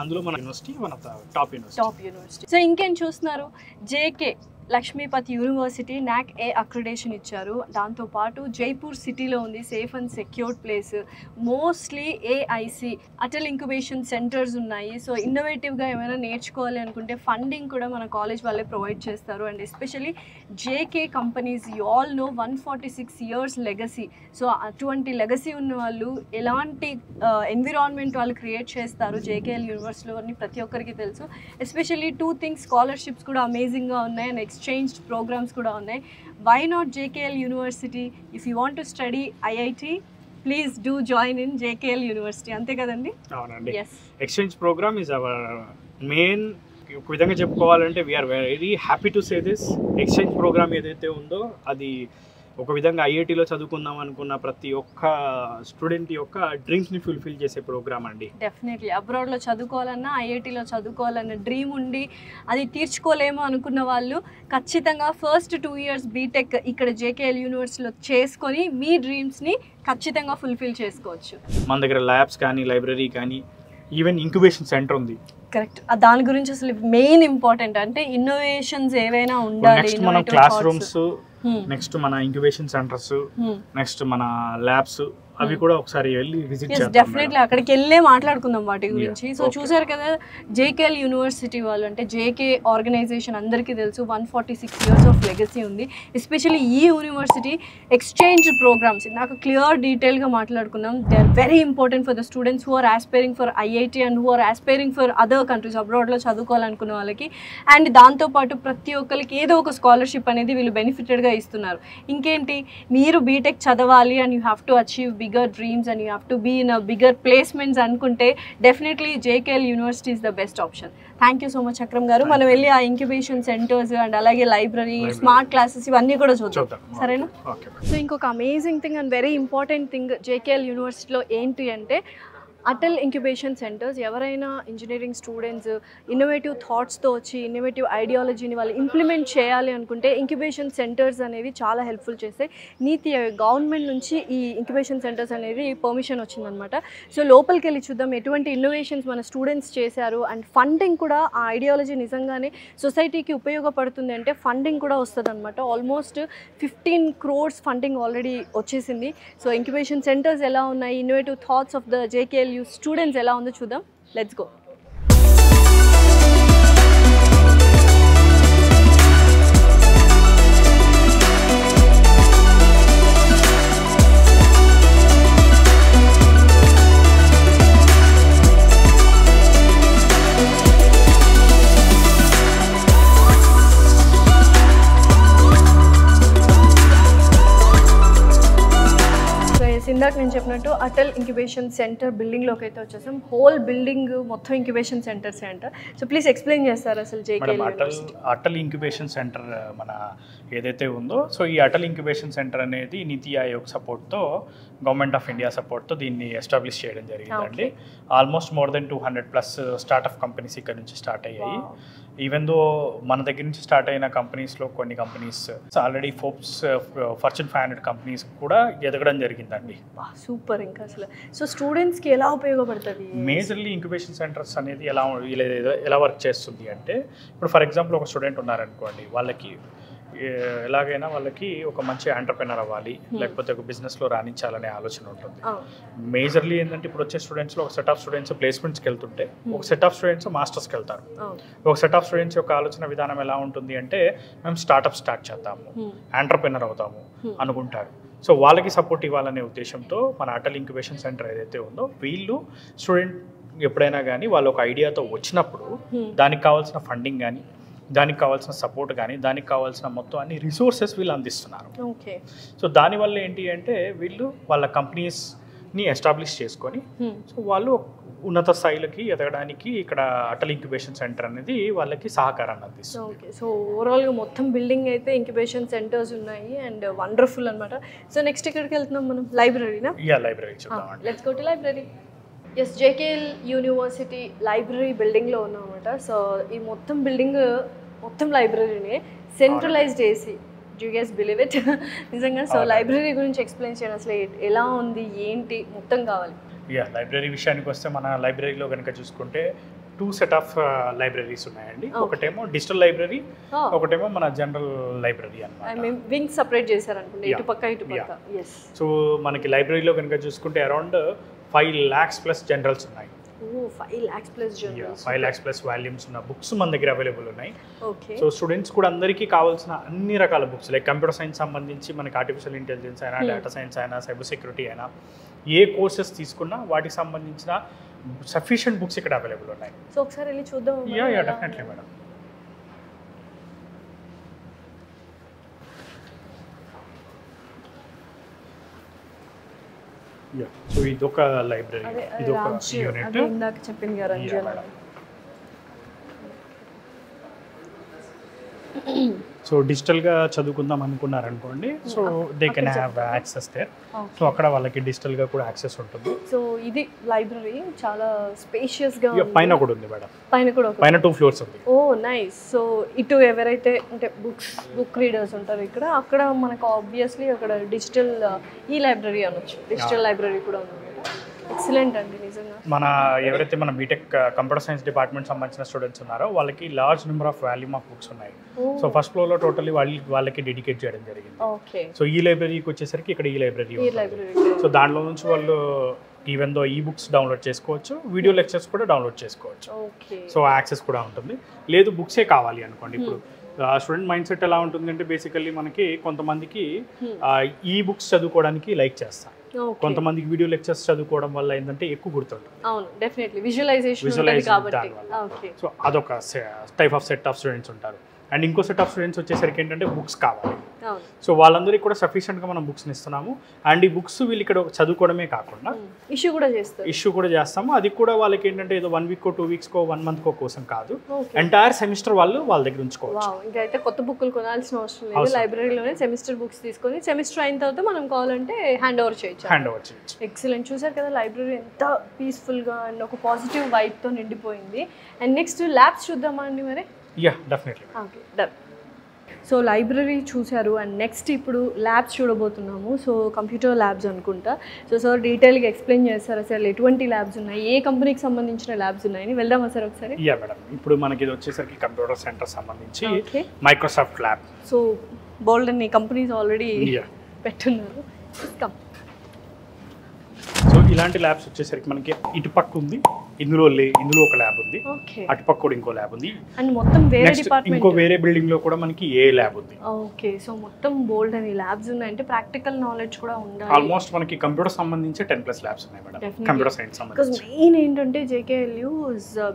అందులో మన university one of the top university. So ఇంకేం చూస్తున్నారు, JK Lakshmipati university NAC A accreditation ఇచ్చారు. దాంతోపాటు జైపూర్ సిటీలో ఉంది, safe and secured place. Mostly AIC Atal incubation centres ఉన్నాయి. సో ఇన్నోవేటివ్గా ఏమైనా నేర్చుకోవాలి అనుకుంటే ఫండింగ్ కూడా మన కాలేజ్ వాళ్ళే ప్రొవైడ్ చేస్తారు. And especially JK companies, you all know 146 years legacy. So అటువంటి లెగసీ ఉన్న వాళ్ళు ఎలాంటి ఎన్విరాన్మెంట్ వాళ్ళు క్రియేట్ చేస్తారు JKL యూనివర్సిటీలో అని ప్రతి ఒక్కరికి తెలుసు. ఎస్పెషల్లీ 2 things, స్కాలర్షిప్స్ కూడా అమేజింగ్గా ఉన్నాయి అండ్ ఎక్స్చేంజ్ ప్రోగ్రామ్స్ కూడా ఉన్నాయి. Why not JKL university? If you want to study IIT, please do join in JKL university. అంతే కదండి? అవునండి. Exchange programme is our main. ఒక విధంగా చెప్పుకోవాలంటే we're very happy to say this. Exchange programme ఏదైతే ఉందో అది ఒక విధంగా ఐఐటీలో చదువుకుందాం అనుకున్న ప్రతి ఒక్క స్టూడెంట్ యొక్క డ్రీమ్స్ని ఫుల్ఫిల్ చేసే ప్రోగ్రామ్ అండి. డెఫినెట్లీ అబ్రాడ్లో చదువుకోవాలన్నా, ఐఐటీలో చదువుకోవాలన్న డ్రీమ్ ఉండి అది తీర్చుకోలేమో అనుకున్న వాళ్ళు ఖచ్చితంగా ఫస్ట్ 2 years బీటెక్ ఇక్కడ JKL యూనివర్సిటీలో చేసుకొని మీ డ్రీమ్స్ని ఖచ్చితంగా ఫుల్ఫిల్ చేసుకోవచ్చు. మన దగ్గర ల్యాబ్స్ కానీ, లైబ్రరీ కానీ, ఈవెన్ ఇంక్యుబేషన్ సెంటర్ ఉంది. కరెక్ట్. దాని గురించి అసలు మెయిన్ ఇంపార్టెంట్ అంటే ఇన్నోవేషన్స్ ఏవైనా ఉండాలి. నెక్స్ట్ మన క్లాస్ రూమ్స్, నెక్స్ట్ మన ఇంక్యుబేషన్ సెంటర్స్, నెక్స్ట్ మన ల్యాబ్స్, అవి కూడా ఒకసారి వెళ్ళి విజిట్ చేద్దాం. డెఫినెట్లీ అక్కడికి వెళ్ళే మాట్లాడుకుందాం వాటి గురించి. సో చూసారు కదా, JKL యూనివర్సిటీ వాళ్ళు అంటే JK ఆర్గనైజేషన్ అందరికీ తెలుసు, 146 years ఆఫ్ లెగసీ ఉంది. ఎస్పెషల్లీ ఈ యూనివర్సిటీ ఎక్స్చేంజ్ ప్రోగ్రామ్స్ నాకు క్లియర్ డీటెయిల్గా మాట్లాడుకున్నాం. They are very important for the students who are aspiring for IIT and who are aspiring for other countries, అబ్రాడ్లో చదువుకోవాలనుకున్న వాళ్ళకి. అండ్ దాంతోపాటు ప్రతి ఒక్కరికి ఏదో ఒక స్కాలర్షిప్ అనేది వీళ్ళు బెనిఫిటెడ్గా ఇస్తున్నారు. ఇంకేంటి, మీరు బీటెక్ చదవాలి and you have to achieve bigger dreams and you have to be in a bigger placements అనుకుంటే definitely JKL University is the best option. Thank you so much Akram గారు. మనం వెళ్ళి ఆ ఇంక్యుబేషన్ సెంటర్స్ అండ్ అలాగే library, smart classes ఇవన్నీ కూడా చూద్దాం, సరేనా? సో ఇంకొక amazing thing and very important thing JKL యూనివర్సిటీలో ఏంటి అంటే అటల్ ఇంక్యుబేషన్ సెంటర్స్. ఎవరైనా ఇంజనీరింగ్ స్టూడెంట్స్ ఇన్నోవేటివ్ థాట్స్తో వచ్చి ఇన్నోవేటివ్ ఐడియాలజీని వాళ్ళు ఇంప్లిమెంట్ చేయాలి అనుకుంటే ఇంక్యుబేషన్ సెంటర్స్ అనేవి చాలా హెల్ప్ఫుల్ చేస్తాయి. నీతి గవర్నమెంట్ నుంచి ఈ ఇంక్యుబేషన్ సెంటర్స్ అనేది పర్మిషన్ వచ్చిందనమాట. సో లోపలికి వెళ్ళి చూద్దాం ఎటువంటి ఇన్నోవేషన్స్ మన స్టూడెంట్స్ చేశారు. అండ్ ఫండింగ్ కూడా ఆ ఐడియాలజీ నిజంగానే సొసైటీకి ఉపయోగపడుతుంది అంటే ఫండింగ్ కూడా వస్తుంది అనమాట. ఆల్మోస్ట్ 15 crores ఫండింగ్ ఆల్రెడీ వచ్చేసింది. సో ఇంక్యుబేషన్ సెంటర్స్ ఎలా ఉన్నాయి, innovative thoughts of the JKL students ఎలా ఉందో చూద్దాం. Let's go. ఇందాక నేను చెప్పినట్టు అటల్ ఇంక్యుబేషన్ సెంటర్ బిల్డింగ్లోకి అయితే వచ్చేసాం. హోల్ బిల్డింగ్ మొత్తం ఇంక్యుబేషన్ సెంటర్స్ అంట. సో ప్లీజ్ ఎక్స్ప్లెయిన్ చేస్తారు అసలు JKL అటల్ ఇంక్యుబేషన్ సెంటర్ మన ఏదైతే ఉందో, సో ఈ అటల్ ఇంక్యుబేషన్ సెంటర్ అనేది నీతి ఆయోగ్ సపోర్ట్తో, గవర్నమెంట్ ఆఫ్ ఇండియా సపోర్ట్తో దీన్ని ఎస్టాబ్లిష్ చేయడం జరిగిందండి. Almost more than 200+ startup companies ఇక్కడ నుంచి స్టార్ట్ అయ్యాయి. ఈవెన్ దో మన దగ్గర నుంచి స్టార్ట్ అయిన కంపెనీస్లో కొన్ని companies already Forbes fortune 500 companies కూడా ఎదగడం జరిగిందండి. సూపర్. ఇంకా అసలు సో స్టూడెంట్స్కి ఎలా ఉపయోగపడుతుంది? మేజర్లీ ఇంక్యుబేషన్ సెంటర్స్ అనేది ఎలా వర్క్ చేస్తుంది అంటే, ఇప్పుడు ఫర్ ఎగ్జాంపుల్ ఒక స్టూడెంట్ ఉన్నారనుకోండి, వాళ్ళకి ఎలాగైనా వాళ్ళకి ఒక మంచి ఎంటర్‌ప్రెన్యూర్ అవ్వాలి, లేకపోతే ఒక బిజినెస్లో రాణించాలనే ఆలోచన ఉంటుంది. మేజర్లీ ఏంటంటే ఇప్పుడు వచ్చే స్టూడెంట్స్లో ఒక సెట్ ఆఫ్ స్టూడెంట్స్ ప్లేస్మెంట్స్కి వెళ్తుంటే, ఒక సెట్ ఆఫ్ స్టూడెంట్స్ మాస్టర్స్కి వెళ్తారు. ఒక సెట్ ఆఫ్ స్టూడెంట్స్ యొక్క ఆలోచన విధానం ఎలా ఉంటుంది అంటే, మేము స్టార్ట్అప్ స్టార్ట్ చేద్దాము, ఎంటర్‌ప్రెన్యూర్ అవుతాము అనుకుంటారు. సో వాళ్ళకి సపోర్ట్ ఇవ్వాలనే ఉద్దేశంతో మన అటల్ ఇంక్యుబేషన్ సెంటర్ ఏదైతే ఉందో, వీళ్ళు స్టూడెంట్ ఎప్పుడైనా కానీ వాళ్ళు ఒక ఐడియాతో వచ్చినప్పుడు దానికి కావాల్సిన ఫండింగ్ కానీ, దానికి కావాల్సిన సపోర్ట్ కానీ, దానికి కావాల్సిన మొత్తం అన్ని రిసోర్సెస్ వీళ్ళు అందిస్తున్నారు. సో దానివల్ల ఏంటి అంటే వీళ్ళు వాళ్ళ కంపెనీస్ని ఎస్టాబ్లిష్ చేసుకొని సో వాళ్ళు ఉన్నత స్థాయిలకి ఎదగడానికి ఇక్కడ అటల్ ఇంక్యుబేషన్ సెంటర్ అనేది వాళ్ళకి సహకారాన్ని అందిస్తుంది. ఓకే. సో ఓవరాల్గా మొత్తం బిల్డింగ్ అయితే ఇంక్యుబేషన్ సెంటర్స్ ఉన్నాయి అండ్ వండర్ఫుల్ అనమాట. సో నెక్స్ట్ ఎక్కడికి వెళ్తున్నాం మనం? లైబ్రరీనా? లైబ్రరీ చూద్దామండి. Let's go to library. Yes, JKL university library బిల్డింగ్లో ఉన్నాం అనమాట. సో ఈ మొత్తం బిల్డింగ్ మొత్తం లైబ్రరీనే, centralised AC. Do you guys believe it? నిజంగా. సో లైబ్రరీ గురించి ఎక్స్ప్లెయిన్ చేయండి, అసలు ఎలా ఉంది, ఏంటి మొత్తం కావాలి. లైబ్రరీ విషయానికి వస్తే మన లైబ్రరీలో కనుక చూసుకుంటే 2 సెట్ ఆఫ్ లైబ్రరీస్ ఉన్నాయండి. ఒకటేమో డిజిటల్ లైబ్రరీ, ఒకటేమో మన జనరల్ లైబ్రరీ అన్నమాట. వింగ్ సెపరేట్ చేశారు అనుకుంటే ఇటు పక్క. సో మనకి లైబ్రరీలో కనుక చూసుకుంటే అరౌండ్ 5 lakhs ప్లస్ జనరల్స్ ఉన్నాయి. 5 lakhs plus journals, 5 lakhs plus volumes ఉన్న బుక్స్ మన దగ్గర అవైలబుల్ ఉన్నాయి. సో స్టూడెంట్స్ కూడా అందరికీ కావాల్సిన అన్ని రకాల బుక్స్ లైక్ కంప్యూటర్ సైన్స్ సంబంధించి మనకి ఆర్టిఫిషియల్ ఇంటెలిజెన్స్ అయినా, డేటా సైన్స్ అయినా, సైబర్ సెక్యూరిటీ అయినా, ఏ కోర్సెస్ తీసుకున్నా వాటికి సంబంధించిన సఫిషియెంట్ బుక్స్ ఇక్కడ అవైలబుల్ ఉన్నాయి. సో ఒకసారి వెళ్ళి చూద్దాం. Definitely madam. సో ఇదొక లైబ్రరీ, ఇదొక యూనిట్. ఇందాక చెప్పింది కదా రంజన్. సో డిజిటల్గా చదువుకుందాం అనుకున్నారనుకోండి, so they can have access there. So అక్కడ వాళ్ళకి డిజిటల్గా కూడా యాక్సెస్ ఉంటుంది. సో ఇది లైబ్రరీ చాలా స్పేషియస్గా పైన కూడా ఉంది మేడం, పైన 2 floors ఉంది. ఓ నైస్. సో ఇటు ఎవరైతే అంటే బుక్ రీడర్స్ ఉంటారు ఇక్కడ, అక్కడ మనకు ఆబ్వియస్లీ అక్కడ డిజిటల్ ఈ లైబ్రరీ అనొచ్చు, డిజిటల్ లైబ్రరీ కూడా ఉంది. ఎక్సలెంట్ అండి నిజంగా. మన ఎవరైతే మన బీటెక్ కంప్యూటర్ సైన్స్ డిపార్ట్మెంట్ సంబంధించిన స్టూడెంట్స్ ఉన్నారో వాళ్ళకి large number of volume of books ఉన్నాయి. సో ఫస్ట్ ఫ్లోర్లో టోటల్లీ వాళ్ళకి డెడికేట్ చేయడం జరిగింది. సో ఈ లైబ్రరీకి వచ్చేసరికి ఇక్కడ ఈ లైబ్రరీ. సో దాంట్లో నుంచి వాళ్ళు ఈవెన్ దో ఈ బుక్స్ డౌన్లోడ్ చేసుకోవచ్చు, వీడియో లెక్చర్స్ కూడా డౌన్లోడ్ చేసుకోవచ్చు. సో యాక్సెస్ కూడా ఉంటుంది. లేదు బుక్సే కావాలి అనుకోండి, ఇప్పుడు స్టూడెంట్ మైండ్ సెట్ ఎలా ఉంటుందంటే బేసికల్లీ మనకి కొంతమందికి ఈ బుక్స్ చదువుకోవడానికి లైక్ చేస్తారు, కొంతమందికి వీడియో లెక్చర్స్ చదువుకోవడం వల్ల ఏంటంటే ఎక్కువ గుర్తుంటుంది. అవును డెఫినెట్లీ విజువలైజ్ కాబట్టి. సో అదొక type of set of students ఉంటారు. అండ్ ఇంకో సెట్ ఆఫ్ స్టూడెంట్స్ వచ్చేసరికి ఏంటంటే బుక్స్ కావాలి. సో వాళ్ళందరికీ కూడా సఫిషియెంట్గా మనం బుక్స్ని ఇస్తున్నాము. అండ్ ఈ బుక్స్ వీళ్ళు ఇక్కడ చదువుకోవడమే కాకుండా ఇష్యూ కూడా చేస్తాము. అది కూడా వాళ్ళకి ఏంటంటే ఏదో 1 week 2 weeks 1 month కోసం కాదు, ఎంటైర్ సెమిస్టర్ వాళ్ళ దగ్గర ఉంచుకోవచ్చు. ఇంకైతే కొత్త బుక్లు కొనాల్సిన అవసరం లేదు, లైబ్రరీలోనే సెమిస్టర్ బుక్స్ తీసుకొని సెమిస్టర్ అయిన తర్వాత మనం కావాలంటే హ్యాండ్ ఓవర్ చేయొచ్చు. ఎక్సలెంట్. చూసారు కదా లైబ్రరీ ఎంత పీస్ఫుల్గా అండ్ ఒక పాజిటివ్ వైబ్తో నిండిపోయింది. అండ్ నెక్స్ట్ ల్యాబ్స్ చూద్దామా అండి మరి? Definitely. Okay done. So library చూశారు అండ్ నెక్స్ట్ ఇప్పుడు ల్యాబ్స్ చూడబోతున్నాము. సో కంప్యూటర్ ల్యాబ్స్ అనుకుంటా. సో సార్ డీటెయిల్గా ఎక్స్ప్లెయిన్ చేస్తారు అసలు ఎటువంటి ల్యాబ్స్ ఉన్నాయి, ఏ కంపెనీకి సంబంధించిన ల్యాబ్స్ ఉన్నాయని. వెళ్దామా సార్ ఒకసారి? మేడం, ఇప్పుడు మనకి ఇది వచ్చేసరికి కంప్యూటర్ సెంటర్ సంబంధించి మైక్రోసాఫ్ట్ ల్యాబ్. సో బోల్డ్ అన్ని కంపెనీస్ ఆల్రెడీ పెట్టున్నారు. సో ఇలాంటి ల్యాబ్స్ వచ్చేసరికి మనకి ఇటు పక్క ఉంది, ఇందులో ఒక ల్యాబ్ ఉంది, అటుపక్క కూడా ఇంకో ల్యాబ్ ఉంది, అండ్ మొత్తం వేరే డిపార్ట్మెంట్ ఇంకో వేరే బిల్డింగ్ లో కూడా మనకి ఏ ల్యాబ్ ఉంది. ఓకే. సో మొత్తం బోల్డ్ అని ల్యాబ్స్ ఉన్నాయంటే ప్రాక్టికల్ నాలెడ్జ్ కూడా ఉండాలి. ఆల్మోస్ట్ మనకి కంప్యూటర్ సంబంధించి 10+ ల్యాబ్స్ ఉన్నాయి మేడం, కంప్యూటర్ సైన్స్ సంబంధించి. మెయిన్ ఏంటంటే జేకేఎల్యూ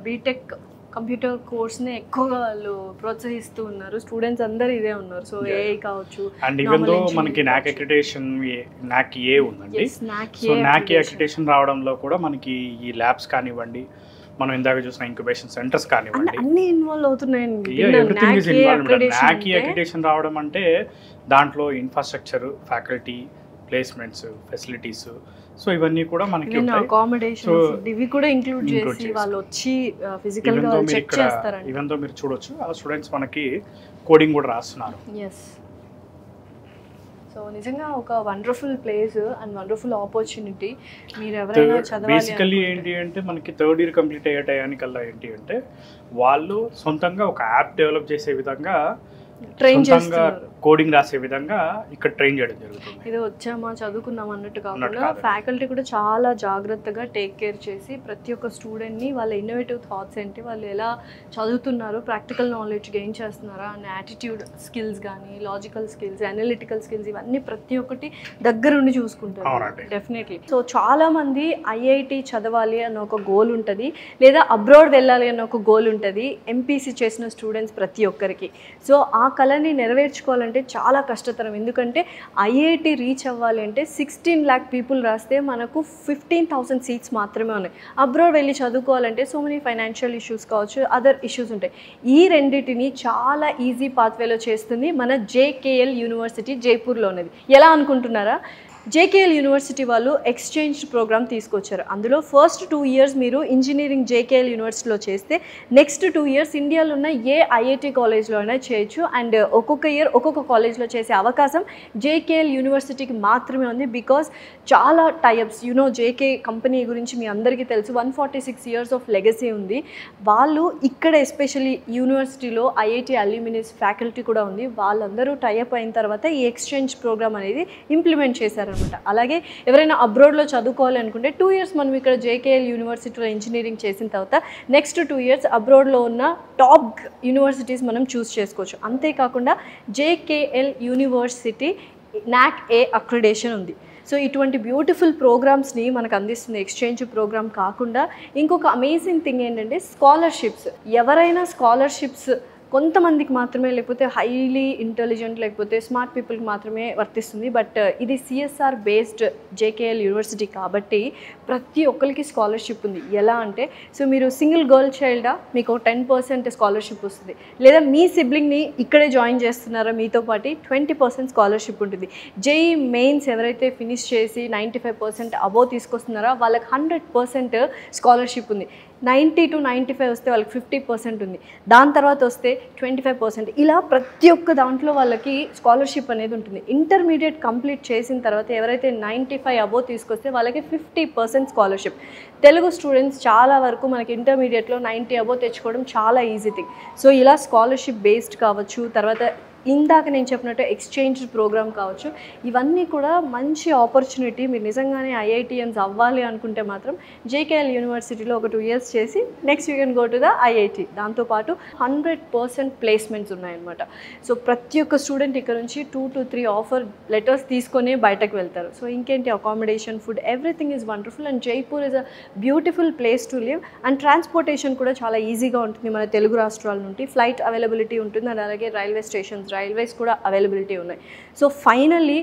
బీటెక్ కంప్యూటర్ కోర్స్ని ఎక్కువగా వాళ్ళు ప్రోత్సహిస్తూ ఉన్నారు. స్టూడెంట్స్ అందరు ఇదే ఉన్నారు. సో ఏఐ కావచ్చు, అండ్ ఈవెన్ దో మనకి NAAC అక్రిడిటేషన్ NAAC ఏ ఉందండి. సో NAAC అక్రిడిటేషన్ రావడంలో కూడా మనకి ఈ ల్యాబ్స్ కానివ్వండి, మనం ఇందాక చూసిన ఇంక్యుబేషన్ సెంటర్స్ కానివ్వండి, అన్ని ఇన్వాల్వ్ అవుతున్నాయండి. NAAC అక్రిడిటేషన్ రావడం అంటే దాంట్లో infrastructure, faculty, placements, facilities, so ఇవన్నీ కూడా మనకి అకామిడేషన్స్ ఇవి కూడా ఇంక్లూడ్ చేసి వాళ్ళు వచ్చి ఫిజికల్ గా చెక్ చేస్తారండి. ఈవెన్ దో మీరు చూడొచ్చు ఆ స్టూడెంట్స్ మనకి కోడింగ్ కూడా రాస్తున్నారు. సో నిజంగా ఒక wonderful place and wonderful opportunity. మీరు ఎవరైనా చదవాలి బేసికల్లీ ఏంటి అంటే మనకి 3rd year కంప్లీట్ అయ్యే టయానికల్లా ఏంటి అంటే వాళ్ళు సొంతంగా ఒక యాప్ డెవలప్ చేసే విధంగా, ట్రైన్ చేస్తున్నారు, కోడింగ్ రాసే విధంగా ఇక్కడ ట్రైన్ చేయడం జరుగుతుంది. ఇది వచ్చామా చదువుకున్నాం అన్నట్టు కాకుండా ఫ్యాకల్టీ కూడా చాలా జాగ్రత్తగా టేక్ కేర్ చేసి ప్రతి ఒక్క స్టూడెంట్ని వాళ్ళ ఇన్నోవేటివ్ థాట్స్ ఏంటి, వాళ్ళు ఎలా చదువుతున్నారు, ప్రాక్టికల్ నాలెడ్జ్ గెయిన్ చేస్తున్నారా అనే యాటిట్యూడ్ స్కిల్స్ కానీ, లాజికల్ స్కిల్స్, అనలిటికల్ స్కిల్స్ ఇవన్నీ ప్రతి ఒక్కటి దగ్గరుండి చూసుకుంటారు డెఫినెట్లీ. సో చాలా మంది ఐఐటి చదవాలి అన్న ఒక గోల్ ఉంటుంది, లేదా అబ్రాడ్ వెళ్ళాలి అన్న ఒక గోల్ ఉంటుంది ఎంపీసీ చేసిన స్టూడెంట్స్ ప్రతి ఒక్కరికి. సో ఆ కళని నెరవేర్చుకోవాలంటే చాలా కష్టతరం. ఎందుకంటే ఐఐటి రీచ్ అవ్వాలి అంటే 16 lakh పీపుల్ రాస్తే మనకు 15,000 సీట్స్ మాత్రమే ఉన్నాయి. అబ్రాడ్ వెళ్ళి చదువుకోవాలంటే సో మెనీ ఫైనాన్షియల్ ఇష్యూస్ కావచ్చు, అదర్ ఇష్యూస్ ఉంటాయి. ఈ రెండింటిని చాలా ఈజీ పాత్వేలో చేస్తుంది మన జేకేఎల్ యూనివర్సిటీ జైపూర్లో ఉన్నది. ఎలా అనుకుంటున్నారా? జేకేఎల్ యూనివర్సిటీ వాళ్ళు ఎక్స్చేంజ్ ప్రోగ్రామ్ తీసుకొచ్చారు. అందులో ఫస్ట్ 2 years మీరు ఇంజనీరింగ్ జేకేఎల్ యూనివర్సిటీలో చేస్తే నెక్స్ట్ 2 years ఇండియాలో ఉన్న ఏ ఐఐటి కాలేజ్లో అయినా చేయొచ్చు. అండ్ ఒక్కొక్క ఇయర్ ఒక్కొక్క కాలేజ్లో చేసే అవకాశం జేకేఎల్ యూనివర్సిటీకి మాత్రమే ఉంది. బికాస్ చాలా టైప్స్ జేకే కంపెనీ గురించి మీ అందరికీ తెలుసు, 146 years ఆఫ్ లెగసీ ఉంది. వాళ్ళు ఇక్కడ ఎస్పెషల్లీ యూనివర్సిటీలో ఐఐటి అల్యూమినిస్ ఫ్యాకల్టీ కూడా ఉంది. వాళ్ళందరూ టైఅప్ అయిన తర్వాత ఈ ఎక్స్చేంజ్ ప్రోగ్రామ్ అనేది ఇంప్లిమెంట్ చేశారనమాట. అలాగే ఎవరైనా అబ్రాడ్లో చదువుకోవాలి అనుకుంటే 2 years మనం ఇక్కడ జేకేఎల్ యూనివర్సిటీలో ఇంజనీరింగ్ చేసిన తర్వాత నెక్స్ట్ 2 years అబ్రాడ్లో ఉన్న టాప్ యూనివర్సిటీస్ మనం చూస్ చేసుకోవచ్చు. అంతేకాకుండా JKL university NAC A accreditation ఉంది. సో ఇటువంటి బ్యూటిఫుల్ ప్రోగ్రామ్స్ని మనకు అందిస్తుంది ఎక్స్చేంజ్ ప్రోగ్రామ్. కాకుండా ఇంకొక అమేజింగ్ థింగ్ ఏంటంటే స్కాలర్షిప్స్. ఎవరైనా స్కాలర్షిప్స్ కొంతమందికి మాత్రమే, లేకపోతే హైలీ ఇంటెలిజెంట్ లేకపోతే స్మార్ట్ పీపుల్కి మాత్రమే వర్తిస్తుంది. బట్ ఇది సిఎస్ఆర్ బేస్డ్ జేకేఎల్ యూనివర్సిటీ కాబట్టి ప్రతి ఒక్కరికి స్కాలర్షిప్ ఉంది. ఎలా అంటే, సో మీరు సింగిల్ గర్ల్ చైల్డా మీకు 10% స్కాలర్షిప్ వస్తుంది. లేదా మీ సిబ్లింగ్ని ఇక్కడే జాయిన్ చేస్తున్నారో మీతో పాటు 20% స్కాలర్షిప్ ఉంటుంది. జేఈ మెయిన్స్ ఎవరైతే ఫినిష్ చేసి 95% అబోవ్ తీసుకొస్తున్నారో వాళ్ళకి 100% స్కాలర్షిప్ ఉంది. 90 to 95 వస్తే వాళ్ళకి 50% ఉంది. దాని తర్వాత వస్తే 25%. ఇలా ప్రతి ఒక్క దాంట్లో వాళ్ళకి స్కాలర్షిప్ అనేది ఉంటుంది. ఇంటర్మీడియట్ కంప్లీట్ చేసిన తర్వాత ఎవరైతే 95 అబోవ్ తీసుకొస్తే వాళ్ళకి 50% స్కాలర్షిప్. తెలుగు స్టూడెంట్స్ చాలా వరకు మనకి ఇంటర్మీడియట్లో 90 అబోవ్ తెచ్చుకోవడం చాలా ఈజీ థింగ్. సో ఇలా స్కాలర్షిప్ బేస్డ్ కావచ్చు, తర్వాత ఇందాక నేను చెప్పినట్టు ఎక్స్చేంజ్ ప్రోగ్రామ్ కావచ్చు, ఇవన్నీ కూడా మంచి ఆపర్చునిటీ. మీరు నిజంగానే ఐఐటియన్స్ అవ్వాలి అనుకుంటే మాత్రం జేకేఎల్ యూనివర్సిటీలో ఒక 2 years చేసి next you can go to the IIT. దాంతోపాటు 100% ప్లేస్మెంట్స్ ఉన్నాయన్నమాట. సో ప్రతి ఒక్క స్టూడెంట్ ఇక్కడ నుంచి 2 to 3 ఆఫర్ లెటర్స్ తీసుకొని బయటకు వెళ్తారు. సో ఇంకేంటి, accommodation, food, everything is wonderful. And Jaipur is a beautiful place to live. And transportation కూడా చాలా ఈజీగా ఉంటుంది. మన తెలుగు రాష్ట్రాల నుండి ఫ్లైట్ అవైలబిలిటీ ఉంటుంది. అండ్ అలాగే రైల్వేస్ కూడా అవైలబిలిటీ ఉన్నాయి. సో ఫైనల్లీ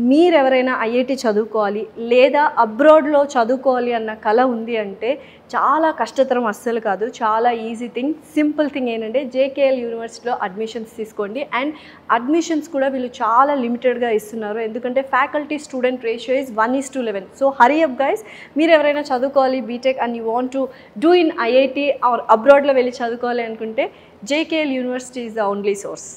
మీరు ఎవరైనా ఐఐటి చదువుకోవాలి లేదా అబ్రాడ్లో చదువుకోవాలి అన్న కళ ఉంది అంటే చాలా కష్టతరం అస్సలు కాదు, చాలా ఈజీ థింగ్, సింపుల్ థింగ్ ఏంటంటే జేకేఎల్ యూనివర్సిటీలో అడ్మిషన్స్ తీసుకోండి. అండ్ అడ్మిషన్స్ కూడా వీళ్ళు చాలా లిమిటెడ్గా ఇస్తున్నారు, ఎందుకంటే faculty student ratio is 1:11. So hurry up guys, మీరు ఎవరైనా చదువుకోవాలి BTech and you want to do in IIT or అబ్రాడ్లో వెళ్ళి చదువుకోవాలి అనుకుంటే JKL university is the only source.